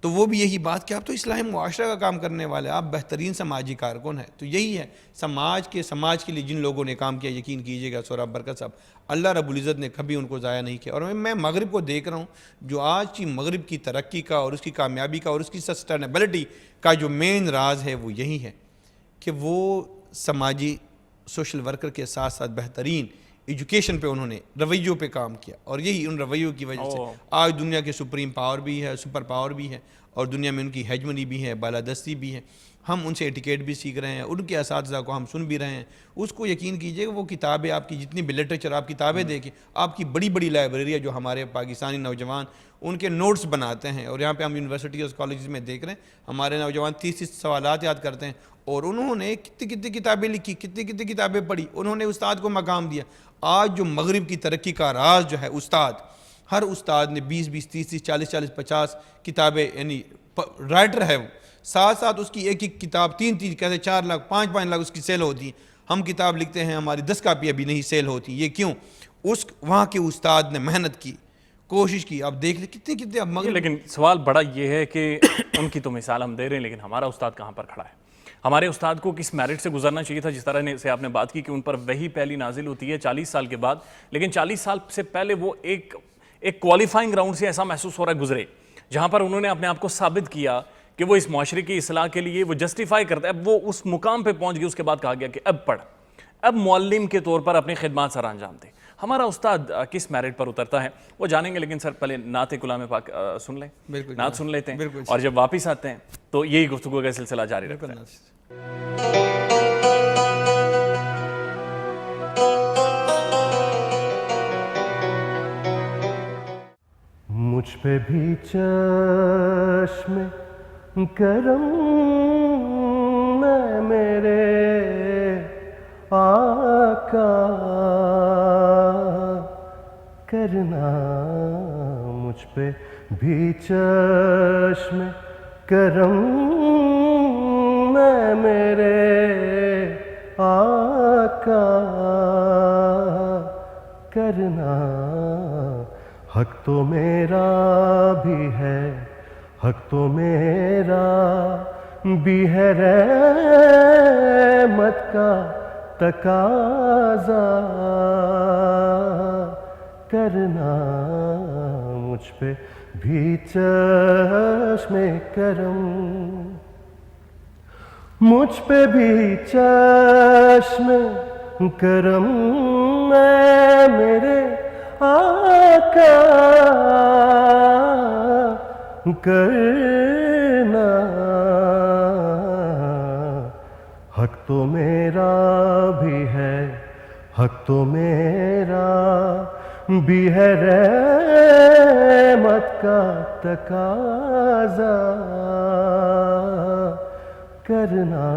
तो वो भी यही बात कि आप तो इस्लाही मुआशरा का काम करने वाले, आप बेहतरीन समाजी कारकुन हैं। तो यही है समाज के लिए जिन लोगों ने काम किया, यकीन कीजिएगा सोरा बरकत साहब, अल्लाह रब्बुल इज़्ज़त ने कभी उनको ज़ाया नहीं किया। और मैं मगरिब को देख रहा हूँ, जो आज की मगरिब की तरक्की का और उसकी कामयाबी का और उसकी सस्टेनेबिलिटी का जो मेन राज है वो यही है कि वो समाजी सोशल वर्कर के साथ साथ बेहतरीन एजुकेशन पे उन्होंने रवैयों पे काम किया। और यही उन रवैयों की वजह से आज दुनिया के सुप्रीम पावर भी है, सुपर पावर भी है और दुनिया में उनकी हेजमनी भी है, बालादस्ती भी है। हम उनसे एटिकेट भी सीख रहे हैं, उनके असातिज़ा को हम सुन भी रहे हैं। उसको यकीन कीजिए वो किताबें आपकी जितनी भी लिटरेचर आप किताबें देखिए, आपकी बड़ी बड़ी लाइब्रेरी है जो हमारे पाकिस्तानी नौजवान उनके नोट्स बनाते हैं। और यहाँ पे हम यूनिवर्सिटी और कॉलेज में देख रहे हैं हमारे नौजवान 30 सवालात याद करते हैं। और उन्होंने कितनी कितनी किताबें लिखी, कितनी कितनी किताबें पढ़ी, उन्होंने उस्ताद को मकाम दिया। आज जो मगरिब की तरक्की का राज जो है उस्ताद, हर उस्ताद ने 20-20, 30-30, 40-40, 50 किताबें, यानी राइटर है वो, साथ साथ उसकी एक एक किताब 3-3 कहते 4 लाख 5-5 लाख उसकी सेल होती है। हम किताब लिखते हैं हमारी 10 कापी अभी नहीं सेल होती। ये क्यों? उस वहाँ के उस्ताद ने मेहनत की, कोशिश की। आप देख ले कितने कितने। अब मगर लेकिन सवाल बड़ा ये है कि उनकी तो मिसाल हम दे रहे हैं, लेकिन हमारा उस्ताद कहाँ पर खड़ा है? हमारे उस्ताद को किस मेरिट से गुजरना चाहिए था? जिस तरह से आपने बात की कि उन पर वही पहली नाजिल होती है 40 साल के बाद, लेकिन 40 साल से पहले वो एक क्वालिफाइंग राउंड से ऐसा महसूस हो रहा है गुजरे, जहाँ पर उन्होंने अपने आप को साबित किया कि वो इस माशरे की इसलाह के लिए वो जस्टिफाई करता है। अब वो उस मुकाम पे पहुंच गए, उसके बाद कहा गया कि अब पढ़, अब मुअल्लिम के तौर पर अपनी खिदमत सर अंजाम दे। हमारा उस्ताद किस मेरिट पर उतरता है वो जानेंगे, लेकिन सर पहले नात गुलाम पाक सुन लें। बिल्कुल नात सुन लेते हैं, बिल्कुल। और जब वापस आते हैं तो यही गुफ्तगू का सिलसिला जारी रखते हैं। मुझ पे भी चश्म करम मैं मेरे आका करना, मुझ पे भी चश्म करम मैं मेरे आका करना। हक तो मेरा भी है, हक तो मेरा भी है, रहमत का तकाज़ा करना। मुझ पे भी चश्मे करम, मुझ पे भी चश्मे करम मैं मेरे आका करना। हक तो मेरा भी है, हक तो मेरा भी है, रहमत का तकाज़ा करना।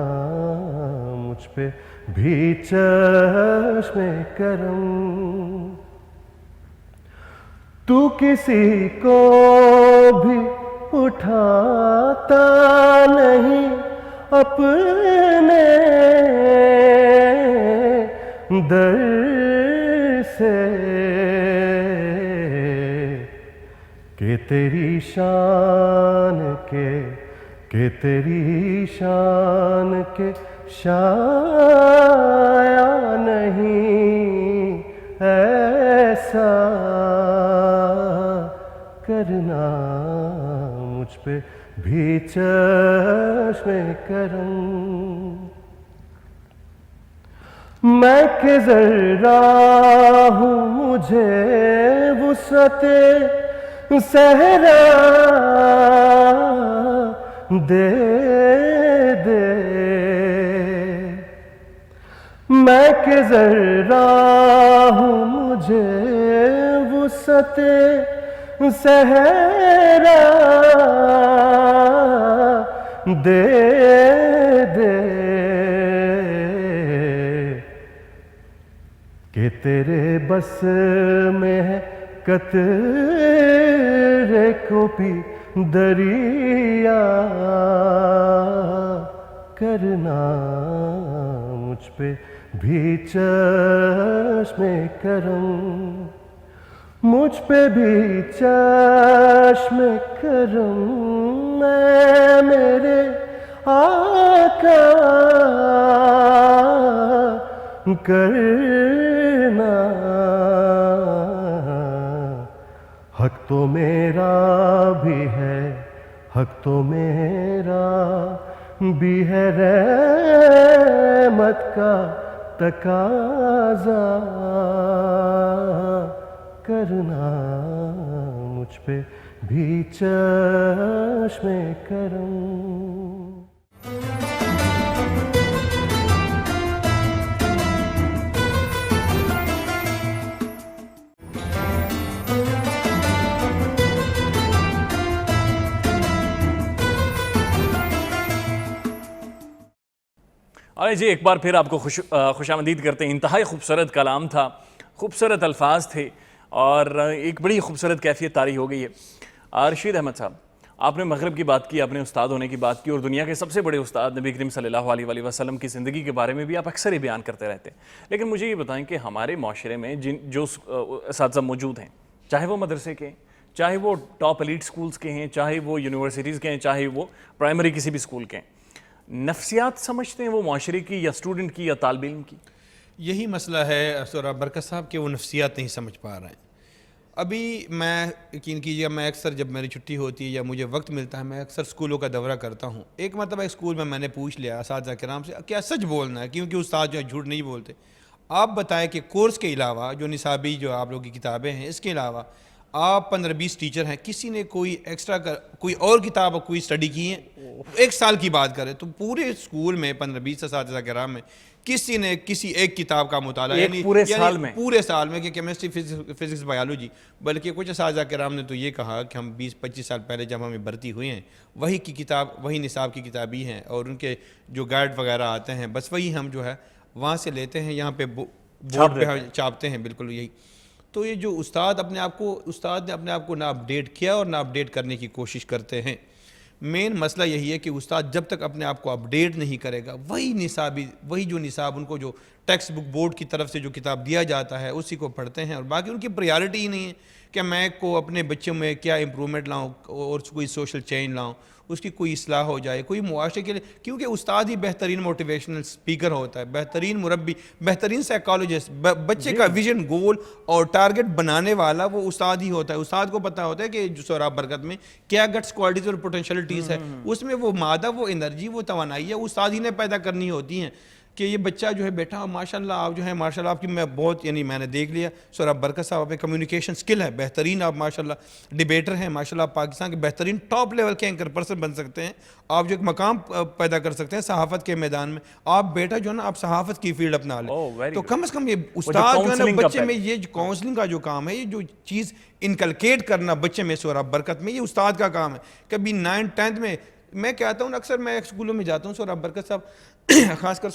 मुझ पे भी चश्मे करम। तू किसी को भी उठाता नहीं अपने दर से, कि तेरी शान के तेरी शान के शाया नहीं ऐसा करना। मुझ पे भी चश्मे करम। मैं के जर्रा हूँ मुझे वुसअते सहरा दे दे। मैं के जर्रा हूँ मुझे वुसअते सहरा दे दे। कि तेरे बस में है कतरे को भी दरिया करना। मुझ पे भी चश्मे करम, मुझ पे भी चश्मे करम मैं मेरे आका करना। हक तो मेरा भी है, हक तो मेरा भी है, रहमत का तकाज़ा करना। मुझ पे भी चश्मे करम। और जी एक बार फिर आपको खुशामदीद करते हैं। इंतहाई खूबसूरत कलाम था, खूबसूरत अल्फाज थे और एक बड़ी खूबसूरत कैफियत तारी हो गई है। रशीद अहमद साहब, आपने मगरब की बात की, आपने उस्ताद होने की बात की और दुनिया के सबसे बड़े उस्ताद नबी करीम सल्लल्लाहु अलैहि वसल्लम की ज़िंदगी के बारे में भी आप अक्सर ही बयान करते रहते हैं। लेकिन मुझे ये बताएं कि हमारे माशरे में जो असातिज़ा मौजूद हैं, चाहे वो मदरसे के, चाहे वो टॉप एलीट स्कूल्स के हैं, चाहे वो यूनिवर्सिटीज़ के हैं, चाहे वो प्राइमरी किसी भी स्कूल के हैं, नफ्सियात समझते हैं वो माशरे की या स्टूडेंट की या तालिब इल्म की? यही मसला है सौरा बरकत साहब कि वो नफ्सियात नहीं समझ पा रहे हैं। अभी मैं यकीन कीजिए, मैं अक्सर जब मेरी छुट्टी होती है या मुझे वक्त मिलता है, मैं अक्सर स्कूलों का दौरा करता हूँ। एक मतलब एक स्कूल में मैंने पूछ लिया असातिज़ा किराम से, क्या सच बोलना है, क्योंकि उस्ताद जो है झूठ नहीं बोलते। आप बताएं कि कोर्स के अलावा जो निसाबी जो आप लोगों की किताबें हैं, इसके अलावा आप 15-20 टीचर हैं, किसी ने कोई एक्स्ट्रा कोई और किताब कोई स्टडी की है? एक साल की बात करें तो पूरे स्कूल में 15-20 असातिज़ा किराम में किसी ने किसी एक किताब का मुताला पूरे साल में कि केमिस्ट्री, फिजिक्स, बायोलॉजी, बल्कि कुछ असातिज़ा किराम ने तो ये कहा कि हम 20-25 साल पहले जब हमें भर्ती हुए हैं वही की किताब, वही निसाब की किताब ही हैं और उनके जो गाइड वगैरह आते हैं बस वही हम जो है वहाँ से लेते हैं, यहाँ पे बोर्ड पे छापते हैं, बिल्कुल यही। तो ये जो उस्ताद ने अपने आप को ना अपडेट किया और ना अपडेट करने की कोशिश करते हैं। मेन मसला यही है कि उस्ताद जब तक अपने आप को अपडेट नहीं करेगा, वही जो निसाब उनको जो टेक्स्ट बुक बोर्ड की तरफ से जो किताब दिया जाता है उसी को पढ़ते हैं और बाकी उनकी प्रायोरिटी ही नहीं है कि मैं को अपने बच्चों में क्या इम्प्रूवमेंट लाऊं और कोई सोशल चेंज लाऊं, उसकी कोई इस्लाह हो जाए, कोई मुआशरे के लिए, क्योंकि उस्ताद ही बेहतरीन मोटिवेशनल स्पीकर होता है, बेहतरीन मुरब्बी, बेहतरीन साइकोलॉजिस्ट, बच्चे का विजन, गोल और टारगेट बनाने वाला वो उस्ताद ही होता है। उस्ताद को पता होता है कि जो सोहराब बरकत में क्या गट्स, क्वालिटीज़ और पोटेंशलिटीज़ है, उसमें वो मादा, वो एनर्जी, वो तवानाई है उस्ताद ही ने पैदा करनी होती हैं कि ये बच्चा जो है बेटा माशाल्लाह आप जो है माशाल्लाह आपकी मैं बहुत यानी मैंने देख लिया सोहराब बरकत साहब में कम्युनिकेशन स्किल है बेहतरीन, आप माशाल्लाह डिबेटर हैं, माशाल्लाह आप पाकिस्तान के बेहतरीन टॉप लेवल के एंकर पर्सन बन सकते हैं, आप जो एक मकाम पैदा कर सकते हैं सहाफ़त के मैदान में। आप बेटा जो है ना आप सहाफ़त की फील्ड अपना लें तो कम से कम ये उस्ताद जो है ना बच्चे में ये काउंसलिंग का जो काम है, ये जो चीज़ इनकलकेट करना बच्चे में सोहराब बरकत में, ये उस्ताद का काम है। कभी 9th-10th में मैं कहता हूँ, अक्सर मैं स्कूलों में जाता हूँ सोहराब बरकत साहब खासकर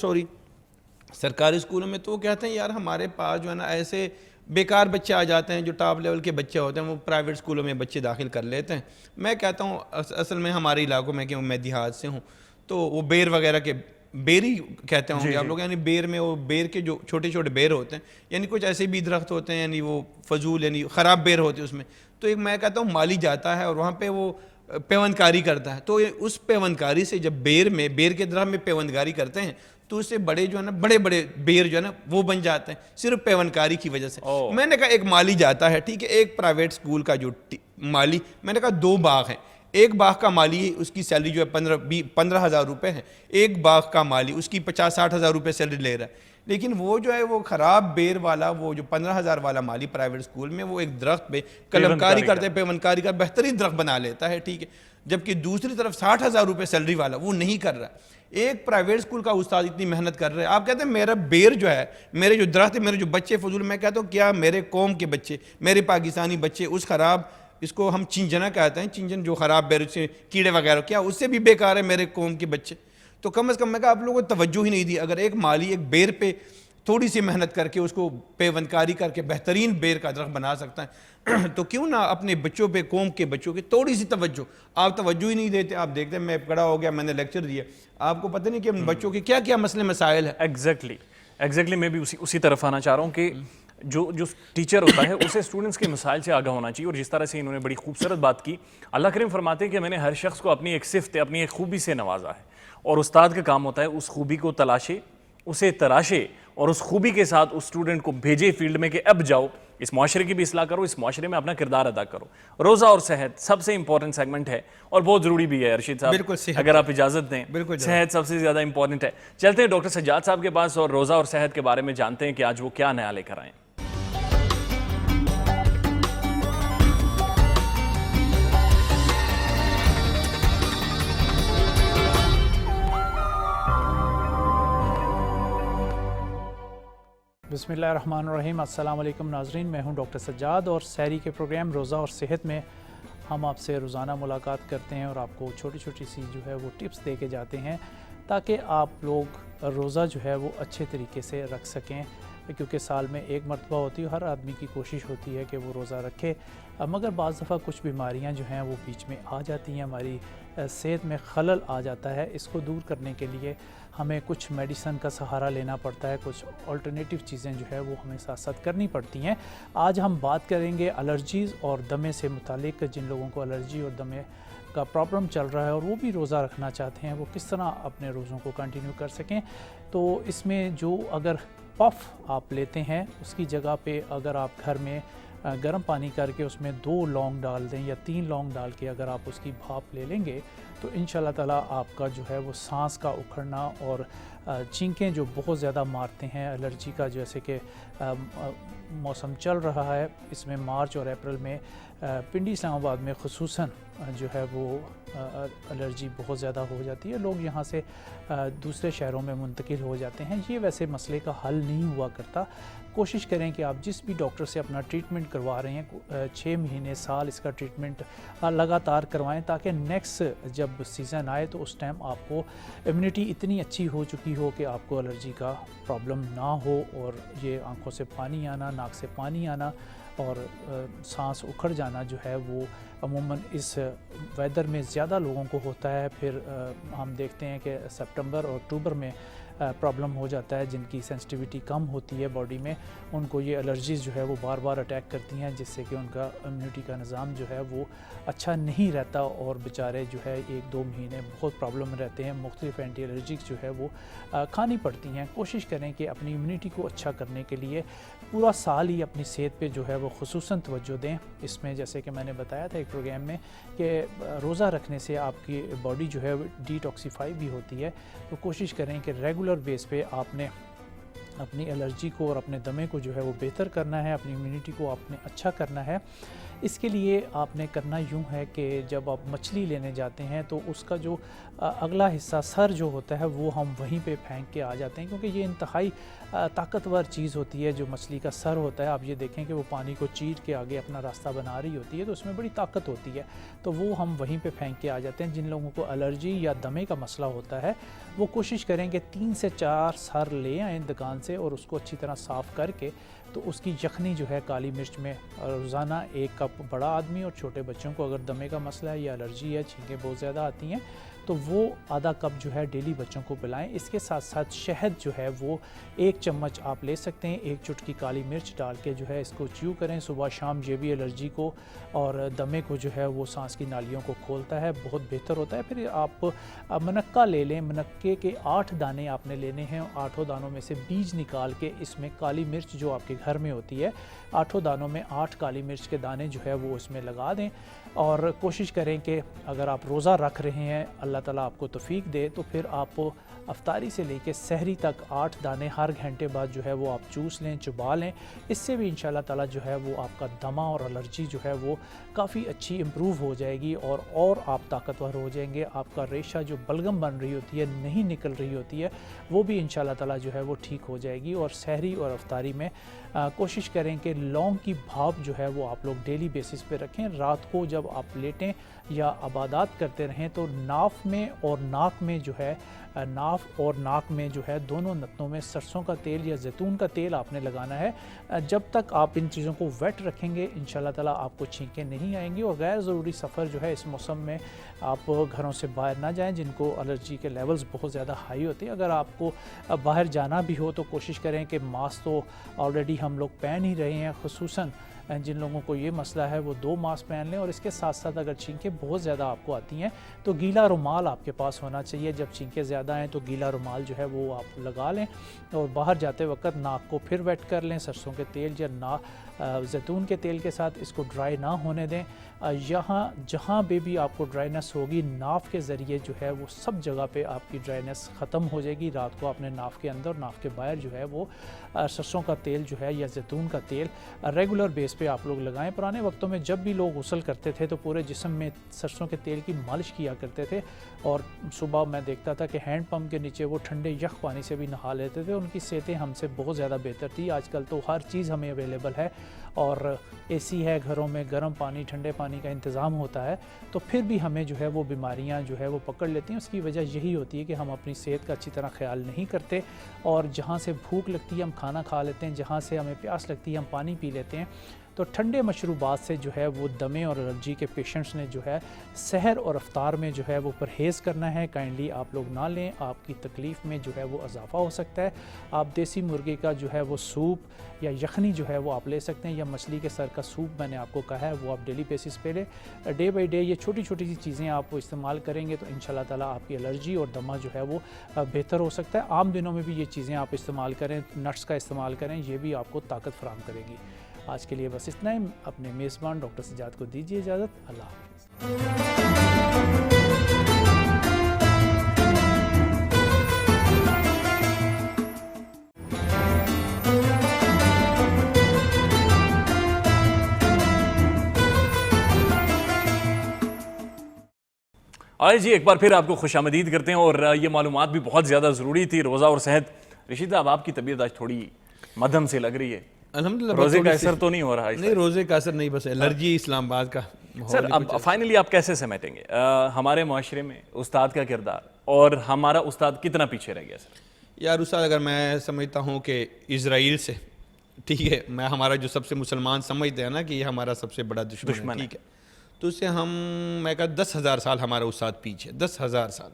सरकारी स्कूलों में, तो वो कहते हैं यार हमारे पास जो है ना ऐसे बेकार बच्चे आ जाते हैं जो टॉप लेवल के बच्चे होते हैं, वो प्राइवेट स्कूलों में बच्चे दाखिल कर लेते हैं। मैं कहता हूँ असल में हमारे इलाकों में, क्यों मैं देहात से हूँ, तो वो बेर वगैरह के बेर ही कहते होंगे आप लोग, यानी बेर में वो बेर के जो छोटे छोटे बेर होते हैं, यानी कुछ ऐसे भी दरख्त होते हैं यानी वो फजूल यानी ख़राब बेर होते हैं उसमें, तो एक मैं कहता हूँ माली जाता है और वहाँ पर वो पेवनकारी करता है। तो उस पेवनकारी से जब बेर के दरख्त में पेवनकारी करते हैं तो उससे बड़े जो है ना बड़े बड़े बेर जो है ना वो बन जाते हैं सिर्फ पेवनकारी की वजह से। मैंने कहा एक माली जाता है, ठीक है, एक प्राइवेट स्कूल का जो माली, मैंने कहा 2 बाग हैं, एक बाग का माली उसकी सैलरी जो है 15,000 रुपये है, एक बाग का माली उसकी 50-60 हज़ार रुपये सैलरी ले रहा है, लेकिन वो जो है वो ख़राब बेर वाला वो जो 15,000 वाला माली प्राइवेट स्कूल में वो एक दरख्त पे कलमकारी करते, पेवनकारी का बेहतरीन दरख्त बना लेता है, ठीक है, जबकि दूसरी तरफ 60,000 रुपये सैलरी वाला वो नहीं कर रहा। एक प्राइवेट स्कूल का उस्ताद इतनी मेहनत कर रहे हैं, आप कहते हैं मेरा बेर जो है, मेरे जो दरख्त है, मेरे जो बच्चे फजूल, मैं कहता हूँ क्या मेरे कौम के बच्चे, मेरे पाकिस्तानी बच्चे उस ख़राब, इसको हम चिंजना कहते हैं, चिंजन जो ख़राब बेर से कीड़े वगैरह, क्या उससे भी बेकार है मेरे कौम के बच्चे? तो कम से कम मैं कहा आप लोगों को तवज्जो ही नहीं दी। अगर एक माली एक बेर पे थोड़ी सी मेहनत करके उसको पेवनकारी करके बेहतरीन बेर का दरख्त बना सकता है तो क्यों ना अपने बच्चों पे, कौम के बच्चों की थोड़ी सी तवज्जो, आप तवज्जो ही नहीं देते। आप देखते हैं मैं खड़ा हो गया, मैंने लेक्चर दिया, आपको पता नहीं कि बच्चों के क्या क्या मसले मसाइल है। एग्जैक्टली मैं भी उसी तरफ आना चाह रहा हूँ कि जो टीचर होता है उसे स्टूडेंट्स के मसाइल से आगाह होना चाहिए। और जिस तरह से इन्होंने बड़ी खूबसूरत बात की, अल्लाह करीम फरमाते हैं कि मैंने हर शख्स को अपनी एक सिफ्त, अपनी एक खूबी से नवाजा है और उस्ताद का काम होता है उस खूबी को तलाशे, उसे तराशे और उस खूबी के साथ उस स्टूडेंट को भेजे फील्ड में कि अब जाओ इस माशरे की भी इस्लाह करो, इस माशरे में अपना किरदार अदा करो। रोज़ा और सेहत सबसे इंपॉर्टेंट सेगमेंट है और बहुत ज़रूरी भी है अरशीद साहब, बिल्कुल अगर आप इजाज़त दें। सेहत सबसे ज़्यादा इंपॉर्टेंट है। चलते हैं डॉक्टर सज्जाद साहब के पास और रोज़ा और सेहत के बारे में जानते हैं कि आज वो क्या नया लेकर आए। बिस्मिल्लाहिर्रहमानिर्रहीम, अस्सलाम वालेकुम नाज़रीन, मैं हूं डॉक्टर सज्जाद और सहरी के प्रोग्राम रोज़ा और सेहत में हम आपसे रोज़ाना मुलाकात करते हैं और आपको छोटी छोटी सी जो है वो टिप्स दे के जाते हैं ताकि आप लोग रोज़ा जो है वो अच्छे तरीके से रख सकें, क्योंकि साल में एक मरतबा होती है, हर आदमी की कोशिश होती है कि वो रोज़ा रखे, मगर बाज़ दफ़ा कुछ बीमारियां जो हैं वो बीच में आ जाती हैं, हमारी सेहत में खलल आ जाता है। इसको दूर करने के लिए हमें कुछ मेडिसन का सहारा लेना पड़ता है, कुछ अल्टरनेटिव चीज़ें जो है वो हमें साथ साथ करनी पड़ती हैं। आज हम बात करेंगे एलर्जीज़ और दमे से मुतालिक। जिन लोगों को एलर्जी और दमे का प्रॉब्लम चल रहा है और वो भी रोज़ा रखना चाहते हैं, वो किस तरह अपने रोज़ों को कंटिन्यू कर सकें। तो इसमें जो अगर पफ आप लेते हैं उसकी जगह पे अगर आप घर में गर्म पानी करके उसमें 2 लौंग डाल दें या 3 लौंग डाल के अगर आप उसकी भाप ले लेंगे तो इंशाल्लाह ताला आपका जो है वो सांस का उखड़ना और छींकें जो बहुत ज़्यादा मारते हैं एलर्जी का, जैसे कि मौसम चल रहा है इसमें मार्च और अप्रैल में पिंडी इस्लामाबाद में ख़ुसूसन जो है वो एलर्जी बहुत ज़्यादा हो जाती है, लोग यहाँ से दूसरे शहरों में मुंतकिल हो जाते हैं। ये वैसे मसले का हल नहीं हुआ करता। कोशिश करें कि आप जिस भी डॉक्टर से अपना ट्रीटमेंट करवा रहे हैं 6 महीने साल इसका ट्रीटमेंट लगातार करवाएं, ताकि नेक्स्ट जब सीज़न आए तो उस टाइम आपको इम्यूनिटी इतनी अच्छी हो चुकी हो कि आपको एलर्जी का प्रॉब्लम ना हो और ये आंखों से पानी आना, नाक से पानी आना और सांस उखड़ जाना जो है वो अमूमन इस वेदर में ज़्यादा लोगों को होता है। फिर हम देखते हैं कि सितंबर और अक्टूबर में प्रॉब्लम हो जाता है, जिनकी सेंसिटिविटी कम होती है बॉडी में, उनको ये एलर्जीज़ जो है वो बार बार अटैक करती हैं, जिससे कि उनका इम्यूनिटी का निज़ाम जो है वो अच्छा नहीं रहता और बेचारे जो है 1-2 महीने बहुत प्रॉब्लम में रहते हैं। मुख्तलिफ एंटी एलर्जिक्स जो है वो खानी पड़ती हैं। कोशिश करें कि अपनी इम्यूनिटी को अच्छा करने के लिए पूरा साल ही अपनी सेहत पे जो है वो ख़ुसूसन तवज्जो दें। इसमें जैसे कि मैंने बताया था एक प्रोग्राम में कि रोज़ा रखने से आपकी बॉडी जो है डिटॉक्सीफाई भी होती है, तो कोशिश करें कि रेगुलर बेस पे आपने अपनी एलर्जी को और अपने दमे को जो है वो बेहतर करना है, अपनी इम्यूनिटी को आपने अच्छा करना है। इसके लिए आपने करना यूँ है कि जब आप मछली लेने जाते हैं तो उसका जो अगला हिस्सा सर जो होता है वो हम वहीं पे फेंक के आ जाते हैं, क्योंकि ये इंतहाई ताकतवर चीज़ होती है जो मछली का सर होता है। आप ये देखें कि वो पानी को चीर के आगे अपना रास्ता बना रही होती है, तो उसमें बड़ी ताकत होती है, तो वो हम वहीं पे फेंक के आ जाते हैं। जिन लोगों को एलर्जी या दमे का मसला होता है वो कोशिश करें कि 3 से 4 सर ले आएँ दुकान से और उसको अच्छी तरह साफ़ करके तो उसकी यखनी जो है काली मिर्च में रोज़ाना 1 कप, बड़ा आदमी और छोटे बच्चों को अगर दमे का मसला है या एलर्जी है, छींकें बहुत ज़्यादा आती हैं, तो वो आधा कप जो है डेली बच्चों को पिलाएं। इसके साथ साथ शहद जो है वो 1 चम्मच आप ले सकते हैं, 1 चुटकी काली मिर्च डाल के जो है इसको च्यू करें सुबह शाम। ये भी एलर्जी को और दमे को जो है वो सांस की नालियों को खोलता है, बहुत बेहतर होता है। फिर आप मनक्का ले लें, मनक्के के 8 दाने आपने लेने हैं, 8 दानों में से बीज निकाल के इसमें काली मिर्च जो आपके घर में होती है 8 दानों में 8 काली मिर्च के दाने जो है वो इसमें लगा दें और कोशिश करें कि अगर आप रोज़ा रख रहे हैं, अल्लाह ताला आपको तौफीक दे, तो फिर आप अफ्तारी से लेके सहरी तक 8 दाने हर घंटे बाद जो है वो आप चूस लें, चबा लें। इससे भी इंशाल्लाह ताला जो है वो आपका दमा और एलर्जी जो है वो काफ़ी अच्छी इम्प्रूव हो जाएगी और आप ताकतवर हो जाएंगे। आपका रेशा जो बलगम बन रही होती है, नहीं निकल रही होती है, वो भी इंशाल्लाह ताला जो है वो ठीक हो जाएगी। और सहरी और अफ्तारी में कोशिश करें कि लौंग की भाप जो है वो आप लोग डेली बेसिस पे रखें। रात को जब आप लेटें या इबादत करते रहें तो नाफ में और नाक में जो है नाफ और नाक में जो है दोनों नतनों में सरसों का तेल या जैतून का तेल आपने लगाना है। जब तक आप इन चीज़ों को वेट रखेंगे इंशाल्लाह ताला आपको छींकें नहीं आएंगी। और गैर ज़रूरी सफ़र जो है इस मौसम में आप घरों से बाहर ना जाएं, जिनको एलर्जी के लेवल्स बहुत ज़्यादा हाई होते हैं। अगर आपको बाहर जाना भी हो तो कोशिश करें कि मास्क तो ऑलरेडी हम लोग पहन ही रहे हैं, खुसूसन जिन लोगों को ये मसला है वो 2 मास्क पहन लें। और इसके साथ साथ अगर छींकें बहुत ज़्यादा आपको आती हैं तो गीला रुमाल आपके पास होना चाहिए। जब छींकें ज़्यादा हैं तो गीला रुमाल जो है वो आप लगा लें और बाहर जाते वक्त नाक को फिर वेट कर लें सरसों के तेल या जैतून के तेल के साथ। इसको ड्राई ना होने दें। जहाँ भी आपको ड्राइनेस होगी नाफ के ज़रिए जो है वो सब जगह पे आपकी ड्राइनेस ख़त्म हो जाएगी। रात को आपने नाफ के अंदर, नाफ के बाहर जो है वो सरसों का तेल जो है या जैतून का तेल रेगुलर बेस पे आप लोग लगाएं। पुराने वक्तों में जब भी लोग गुस्ल करते थे तो पूरे जिस्म में सरसों के तेल की मालिश किया करते थे, और सुबह मैं देखता था कि हैंड पंप के नीचे वो ठंडे यख पानी से भी नहा लेते थे। उनकी सेहतें हमसे बहुत ज़्यादा बेहतर थी। आजकल तो हर चीज़ हमें अवेलेबल है और एसी है, घरों में गर्म पानी ठंडे पानी का इंतज़ाम होता है, तो फिर भी हमें जो है वो बीमारियां जो है वो पकड़ लेती हैं। उसकी वजह यही होती है कि हम अपनी सेहत का अच्छी तरह ख्याल नहीं करते, और जहाँ से भूख लगती है हम खाना खा लेते हैं, जहाँ से हमें प्यास लगती है हम पानी पी लेते हैं। तो ठंडे मशरूबात से जो है वो दमे और एलर्जी के पेशेंट्स ने जो है सहर और अफ्तार में जो है वो परहेज़ करना है। काइंडली आप लोग ना लें, आपकी तकलीफ़ में जो है वो इजाफ़ा हो सकता है। आप देसी मुर्गे का जो है वो सूप या यखनी जो है वो आप ले सकते हैं, या मछली के सर का सूप मैंने आपको कहा है वो आप डेली बेसिस पे लें। डे बाई डे ये छोटी छोटी सी चीज़ें आप इस्तेमाल करेंगे तो इंशाल्लाह ताला आपकी एलर्जी और दमा जो है वो बेहतर हो सकता है। आम दिनों में भी ये चीज़ें आप इस्तेमाल करें, नट्स का इस्तेमाल करें, ये भी आपको ताकत फराहम करेगी। आज के लिए बस इतना ही। अपने मेज़बान डॉक्टर सज्जाद को दीजिए इजाज़त। अल्लाह हाफ़िज़। आए जी, एक बार फिर आपको खुशामदीद करते हैं, और ये मालूमात भी बहुत ज़्यादा ज़रूरी थी, रोज़ा और सेहत। रशीद साहब, आपकी तबीयत आज थोड़ी मध्यम से लग रही है, अल्हम्दुलिल्लाह। रोज़े का असर तो नहीं हो रहा है? नहीं, रोज़े का असर नहीं, बस एलर्जी इस्लामाबाद का। सर, अब फाइनली आप कैसे समेटेंगे हमारे माशरे में उस्ताद का किरदार, और हमारा उस्ताद कितना पीछे रह गया? सर यार उस्ताद, अगर मैं समझता हूँ कि इज़राइल से, ठीक है, मैं हमारा जो सबसे मुसलमान समझते हैं ना कि ये हमारा सबसे बड़ा दुश्मन है, ठीक है, तो उससे मैं कहा 10,000 साल हमारा उस्ताद पीछे, 10,000 साल।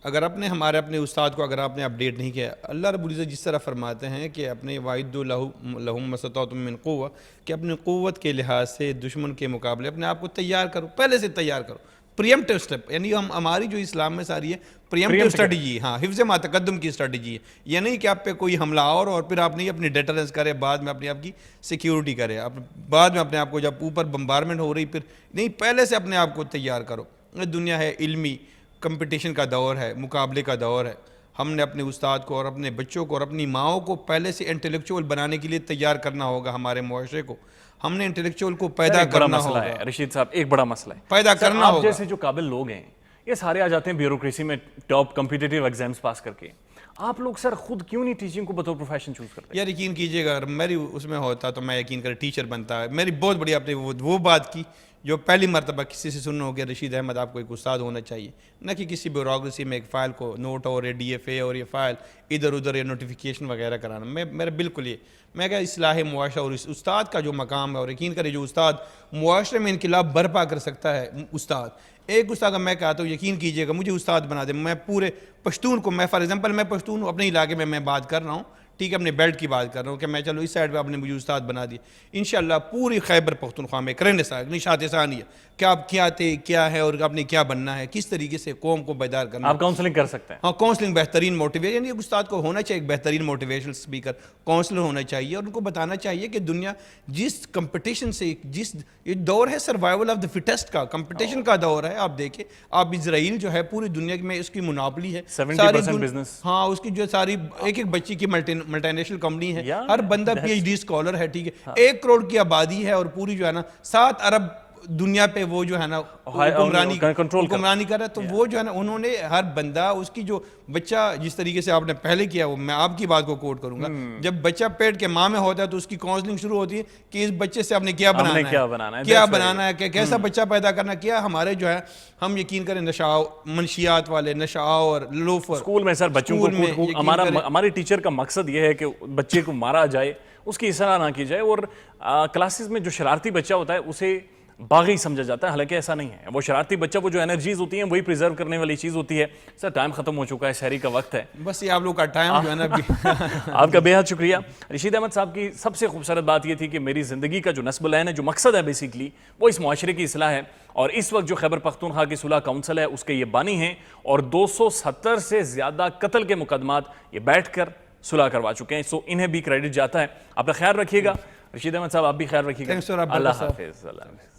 अगर अपने उस्ताद को अगर आपने अपडेट नहीं किया, अल्लाह रब्बुल इज़्ज़त जिस तरह फरमाते हैं कि अपने वाइदु लहुम मस्ततअतुम मिन क़ुव्वा, कि अपनी क़ुव्वत के लिहाज से दुश्मन के मुकाबले अपने आप को तैयार करो, पहले से तैयार करो। प्रियम्प्टिव स्टेप, यानी हमारी जो इस्लाम में सारी है प्रियम्प्टिव स्ट्रेटजी, हाँ, हिफ्ज़ मा तक़द्दुम की स्ट्रेटजी है। ये नहीं कि आप पे कोई हमला और फिर आप नहीं अपनी डेटरेंस करे, बाद में अपनी आपकी सिक्योरिटी करे, आप बाद में अपने आप को जब ऊपर बम्बारमेंट हो रही फिर नहीं, पहले से अपने आप को तैयार करो। दुनिया है इल्मी कंपटीशन का दौर है, मुकाबले का दौर है। हमने अपने उस्ताद को और अपने बच्चों को और अपनी माओं को पहले से इंटेलेक्चुअल बनाने के लिए तैयार करना होगा। हमारे मुआशरे को हमने इंटेलेक्चुअल को पैदा करना होगा। रशीद साहब, एक बड़ा मसला है, पैदा करना होगा। जैसे जो काबिल लोग हैं ये सारे आ जाते हैं ब्यूरोक्रेसी में टॉप कॉम्पिटिटिव एग्जाम्स पास करके। आप लोग सर खुद क्यों नहीं टीचिंग को बतौर प्रोफेशन चूज करते? यार यकीन कीजिएगा, अगर मेरी उसमें होता तो मैं यकीन कर टीचर बनता है। मेरी बहुत बड़ी आपने वो बात की जो पहली मरतबा किसी से सुनना हो गया, रशीद अहमद आपको एक उस्ताद होना चाहिए, न कि किसी ब्यूरोक्रेसी में एक फ़ाइल को नोट और ये DFA और ये फ़ाइल इधर उधर ये नोटिफिकेशन वगैरह कराना। मेरा बिल्कुल ये, मैं क्या इस्लाह मुआशरा और इस उस्ताद का जो मकाम है, और यकीन करें जो उस्ताद मुआशरे में इनकलाब बर्पा कर सकता है, उस्ताद एक उस्ताद का मैं कहता हूँ, यकीन कीजिएगा मुझे उस्ताद बना दे। मैं पूरे पश्तून को, मैं फॉर एग्जांपल मैं पश्तून हूँ, अपने इलाके में मैं बात कर रहा हूँ, ठीक है, अपने बेल्ट की बात कर रहा हूँ कि मैं चलो इस साइड पे आपने मुझे उस्ताद बना दिया, इंशाल्लाह पूरी खैबर पख्तूनख्वा में करने सा निशात सानिया क्या आप क्या थे, क्या है और आपने क्या बनना है, किस तरीके से कौम को बेदार करना। आप काउंसलिंग कर सकते हैं? हाँ, काउंसलिंग बेहतरीन मोटिवेशन, यानी उस्ताद को होना चाहिए एक बेहतरीन मोटिवेशनल स्पीकर, काउंसलर होना चाहिए, और उनको बताना चाहिए कि दुनिया जिस कंपटीशन से, जिस ये दौर है सर्वाइवल ऑफ द फिटेस्ट का, कंपटीशन का दौर है। आप देखें, आप इजराइल जो है पूरी दुनिया में उसकी मुनाबली है, 70% बिजनेस, हाँ, उसकी जो सारी एक एक बच्ची की मल्टीनेशनल कंपनी है, हर बंदा PhD स्कॉलर है, ठीक है, 1 करोड़ की आबादी है, और पूरी जो है ना 7 अरब दुनिया पे वो जो है ना हुक्मरानी कर रहा है। तो वो जो है ना, उन्होंने हर बंदा, उसकी जो बच्चा, जिस तरीके से आपने पहले किया, वो मैं आपकी बात को कोट करूंगा, जब बच्चा पेट के माँ में होता है तो उसकी काउंसलिंग शुरू होती है कि इस बच्चे से आपने क्या बनाना है, कैसा बच्चा पैदा करना, क्या हमारे जो है, हम यकीन करें नशाओ, मनशियात वाले नशाओ और लोफर स्कूल में सर बच्चों को, हमारे टीचर का मकसद ये है कि बच्चे को मारा जाए, उसकी इसराह ना की जाए, और क्लासेस में जो शरारती बच्चा होता है उसे बागी समझा जाता है, हालांकि ऐसा नहीं है। वो शरारती बच्चा, वो जो एनर्जीज होती हैं वही प्रिजर्व करने वाली चीज़ होती है। सर टाइम खत्म हो चुका है, सहरी का वक्त है, बस ये आप लोग का टाइम जो है ना। आपका बेहद शुक्रिया। रशीद अहमद साहब की सबसे खूबसूरत बात ये थी कि मेरी ज़िंदगी का जो नस्ब है, जो मकसद है बेसिकली, वो इस माशरे की इसलाह है, और इस वक्त जो खैबर पख्तूनख्वा की सुलह काउंसिल है उसके ये बानी हैं, और 270 से ज़्यादा कत्ल के मुकदमात ये बैठ कर सुलह करवा चुके हैं। सो इन्हें भी क्रेडिट जाता है। अपना ख्याल रखिएगा रशीद अहमद साहब, आप भी ख्याल रखिएगा। अल्लाह हाफिज़।